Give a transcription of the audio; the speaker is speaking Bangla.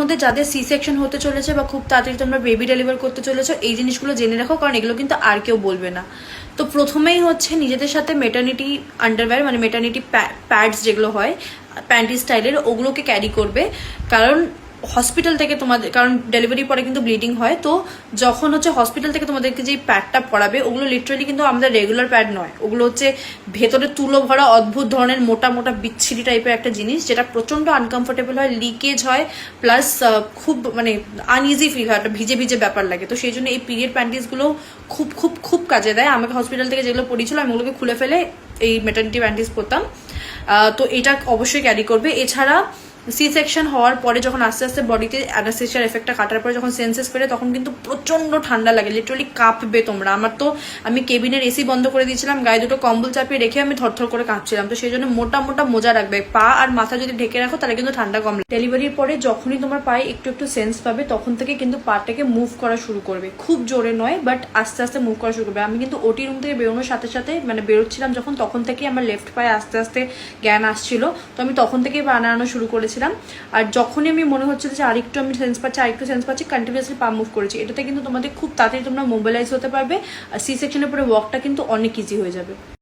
মধ্যে যাদের সি সেকশন হতে চলেছে বা খুব তাড়াতাড়ি তোমরা বেবি ডেলিভার করতে চলেছো, এই জিনিসগুলো জেনে রাখো, কারণ এগুলো কিন্তু আর কেউ বলবে না। তো প্রথমেই হচ্ছে নিজেদের সাথে মেটার্নিটি আন্ডারওয়্যার মানে মেটার্নিটি প্যাডস যেগুলো হয় প্যান্টি স্টাইলের, ওগুলোকে ক্যারি করবে। কারণ হসপিটাল থেকে তোমাদের, কারণ ডেলিভারি পরে কিন্তু ব্লিডিং হয়, তো যখন হচ্ছে হসপিটাল থেকে তোমাদেরকে যে প্যাডটা পরাবে ওগুলো লিটারালি কিন্তু আমাদের রেগুলার প্যাড নয়, ওগুলো হচ্ছে ভেতরে তুলো ভরা অদ্ভুত ধরনের মোটা মোটা বিচ্ছিরি টাইপের একটা জিনিস, যেটা প্রচন্ড আনকমফোর্টেবল হয়, লিকেজ হয়, প্লাস খুব মানে আনইজি ফিল হয়, একটা ভিজে ভিজে ব্যাপার লাগে। তো সেই জন্য এই পিরিয়ড প্যান্টিসগুলো খুব খুব খুব কাজে দেয়। আমাকে হসপিটাল থেকে যেগুলো পড়িয়েছিল আমি ওগুলোকে খুলে ফেলে এই মেটার্নিটি প্যান্টিস পরতাম। তো এটা অবশ্যই ক্যারি করবে। এছাড়া সি সেকশন হওয়ার পরে যখন আস্তে আস্তে বডিতে অ্যানাস্থেসিয়ার এফেক্টটা কাটার পরে যখন সেন্সেস ফেরে তখন কিন্তু প্রচন্ড ঠান্ডা লাগে, লিটারালি কাঁপবে তোমরা। আমার তো আমি কেবিনের এসি বন্ধ করে দিয়েছিলাম, গায়ে দুটো কম্বল চাপিয়ে রেখে আমি থরথর করে কাঁপছিলাম। তো সেই জন্য মোটা মোটা মোজা রাখবে, পা আর মাথা যদি ঢেকে রাখো তাহলে কিন্তু ঠান্ডা কম লাগে। ডেলিভারির পরে যখনই তোমার পায়ে একটু একটু সেন্স পাবে তখন থেকে কিন্তু পাটাকে মুভ করা শুরু করবে, খুব জোরে নয় বাট আস্তে আস্তে মুভ করা শুরু করবে। আমি কিন্তু ওটি রুম থেকে বেরোনোর সাথে সাথে মানে বেরোচ্ছিলাম যখন, তখন থেকেই আমার লেফট পায়ে আস্তে আস্তে জ্ঞান আসছিল, তো আমি তখন থেকেই পা নাড়ানো শুরু করেছিলাম। আর যখনই আমি মনে হচ্ছে যে আরেকটু আমি সেন্স পাচ্ছি কন্টিনিউয়াসলি পা মুভ করেছি। এটাতে কিন্তু তোমাদের খুব তাড়াতাড়ি তোমরা মোবিলাইজ হতে পারবে, আর সি সেকশনের পরে ওয়াকটা কিন্তু অনেক ইজি হয়ে যাবে।